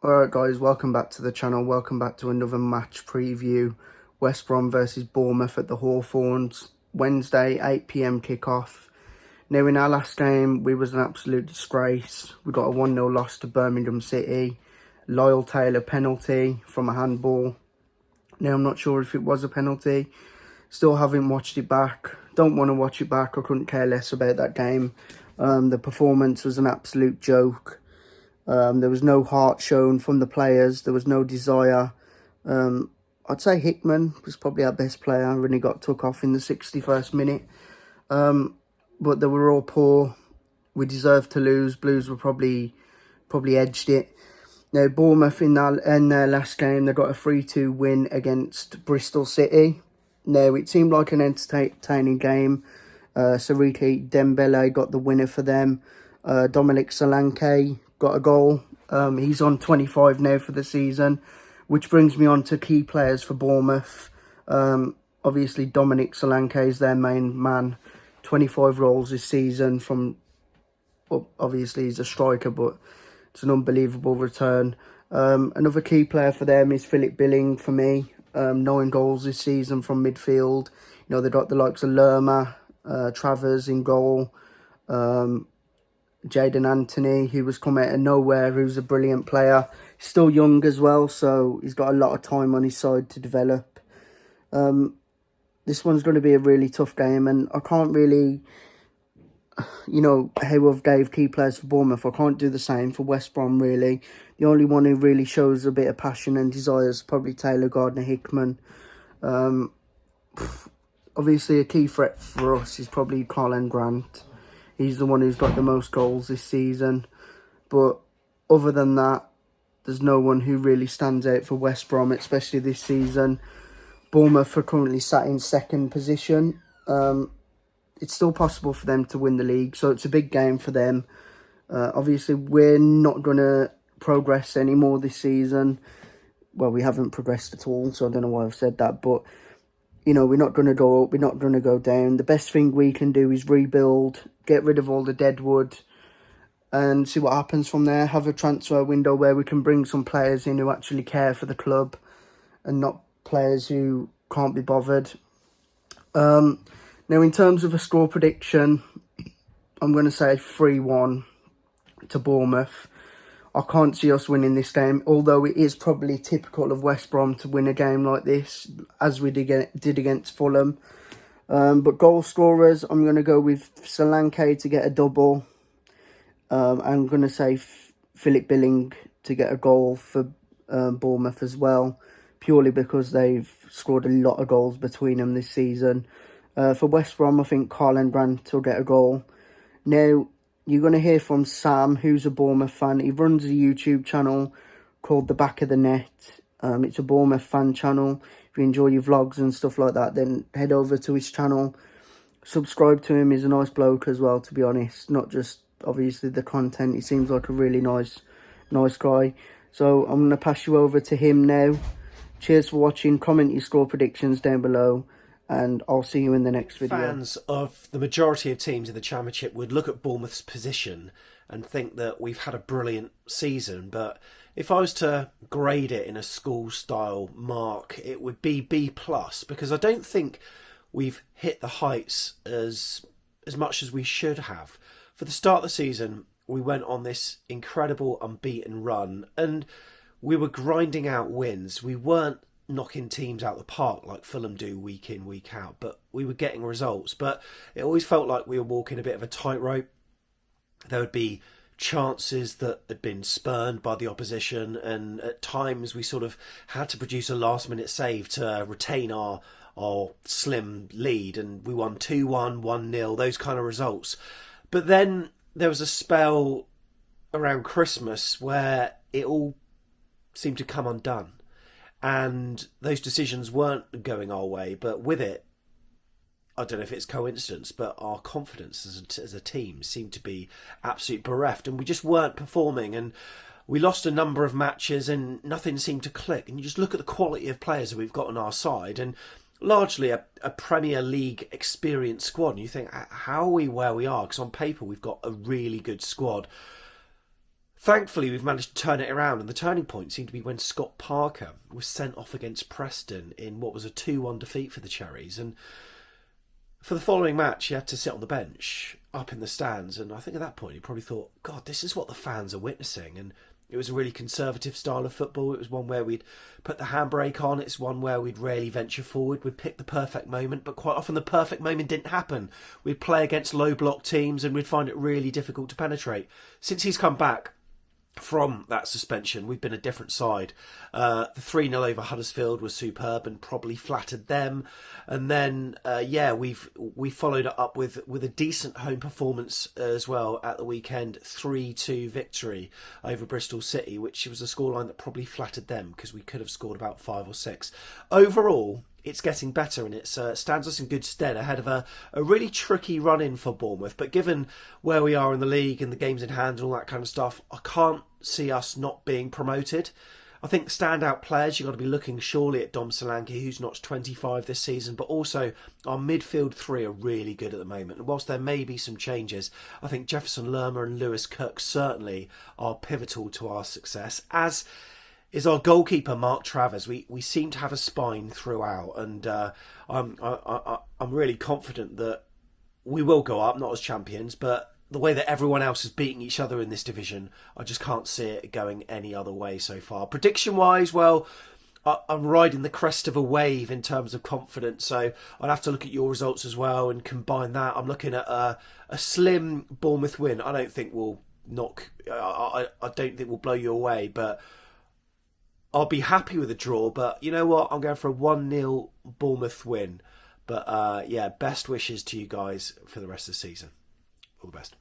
Alright guys, welcome back to the channel, welcome back to another match preview. West Brom versus Bournemouth at the Hawthorns, Wednesday 8 PM kickoff. Now in our last game, we was an absolute disgrace. We got a 1-0 loss to Birmingham City. Lyle Taylor penalty from a handball. Now I'm not sure if it was a penalty. Still haven't watched it back. Don't want to watch it back. I couldn't care less about that game. The performance was an absolute joke. There was no heart shown from the players. There was no desire. I'd say Hickman was probably our best player when he got took off in the 61st minute. But they were all poor. We deserved to lose. Blues were probably edged it. Now, Bournemouth in their last game, they got a 3-2 win against Bristol City. Now, it seemed like an entertaining game. Sariki Dembele got the winner for them. Dominic Solanke got a goal. He's on 25 now for the season, which brings me on to key players for Bournemouth. Obviously, Dominic Solanke is their main man. 25 goals this season from, well, obviously he's a striker, but it's an unbelievable return. Another key player for them is Philip Billing for me. 9 goals this season from midfield. You know, they got the likes of Lerma, Travers in goal. Jaden Anthony, who was come out of nowhere, who's a brilliant player. He's still young as well, so he's got a lot of time on his side to develop. This one's going to be a really tough game, and I can't really, how I've gave key players for Bournemouth, I can't do the same for West Brom, really. The only one who really shows a bit of passion and desire is probably Taylor Gardner-Hickman. Obviously, a key threat for us is probably Colin Grant. He's the one who's got the most goals this season. But other than that, there's no one who really stands out for West Brom, especially this season. Bournemouth are currently sat in second position. It's still possible for them to win the league, so it's a big game for them. Obviously, we're not going to progress anymore this season. Well, we haven't progressed at all, so I don't know why I've said that. But, we're not going to go up, we're not going to go down. The best thing we can do is rebuild, get rid of all the dead wood, and see what happens from there. Have a transfer window where we can bring some players in who actually care for the club and not players who can't be bothered. Now, in terms of a score prediction, I'm going to say 3-1 to Bournemouth. I can't see us winning this game, although it is probably typical of West Brom to win a game like this, as we did against Fulham. But goal scorers, I'm going to go with Solanke to get a double. I'm going to say Philip Billing to get a goal for Bournemouth as well, purely because they've scored a lot of goals between them this season. For West Brom, I think Colin Grant will get a goal. Now, you're going to hear from Sam, who's a Bournemouth fan. He runs a YouTube channel called The Back of the Net. It's a Bournemouth fan channel. If you enjoy your vlogs and stuff like that, then head over to his channel. Subscribe to him. He's a nice bloke as well, to be honest. Not just, obviously, the content. He seems like a really nice guy. So I'm going to pass you over to him now. Cheers for watching. Comment your score predictions down below, and I'll see you in the next video. Fans of the majority of teams in the Championship would look at Bournemouth's position and think that we've had a brilliant season, but if I was to grade it in a school-style mark, it would be B+, because I don't think we've hit the heights as much as we should have. For the start of the season, we went on this incredible unbeaten run, and we were grinding out wins. We weren't knocking teams out the park like Fulham do week in, week out, but we were getting results. But it always felt like we were walking a bit of a tightrope. There would be chances that had been spurned by the opposition, and at times we sort of had to produce a last-minute save to retain our slim lead, and we won 2-1, 1-0, those kind of results. But then there was a spell around Christmas where it all seemed to come undone. And those decisions weren't going our way, but with it, I don't know if it's coincidence, but our confidence as a team seemed to be absolutely bereft, and we just weren't performing, and we lost a number of matches and nothing seemed to click. And you just look at the quality of players that we've got on our side, and largely a Premier League experienced squad, and you think, how are we where we are? Because on paper we've got a really good squad. Thankfully, we've managed to turn it around, and the turning point seemed to be when Scott Parker was sent off against Preston in what was a 2-1 defeat for the Cherries. And for the following match, he had to sit on the bench up in the stands. And I think at that point, he probably thought, God, this is what the fans are witnessing. And it was a really conservative style of football. It was one where we'd put the handbrake on. It's one where we'd rarely venture forward. We'd pick the perfect moment, but quite often the perfect moment didn't happen. We'd play against low block teams and we'd find it really difficult to penetrate. Since he's come back from that suspension, we've been a different side. The 3-0 over Huddersfield was superb and probably flattered them. And then, we followed it up with a decent home performance as well at the weekend. 3-2 victory over Bristol City, which was a scoreline that probably flattered them because we could have scored about 5 or 6. Overall, it's getting better and it stands us in good stead ahead of a really tricky run-in for Bournemouth. But given where we are in the league and the games in hand and all that kind of stuff, I can't see us not being promoted. I think standout players, you've got to be looking surely at Dom Solanke, who's notched 25 this season, but also our midfield three are really good at the moment. And whilst there may be some changes, I think Jefferson Lerma and Lewis Cook certainly are pivotal to our success, as is our goalkeeper Mark Travers. We seem to have a spine throughout, and I'm really confident that we will go up, not as champions, but the way that everyone else is beating each other in this division, I just can't see it going any other way so far. Prediction-wise, well, I'm riding the crest of a wave in terms of confidence, so I'd have to look at your results as well and combine that. I'm looking at a slim Bournemouth win. I don't think we'll I don't think we'll blow you away, but I'll be happy with a draw. But you know what? I'm going for a 1-0 Bournemouth win. But best wishes to you guys for the rest of the season. All the best.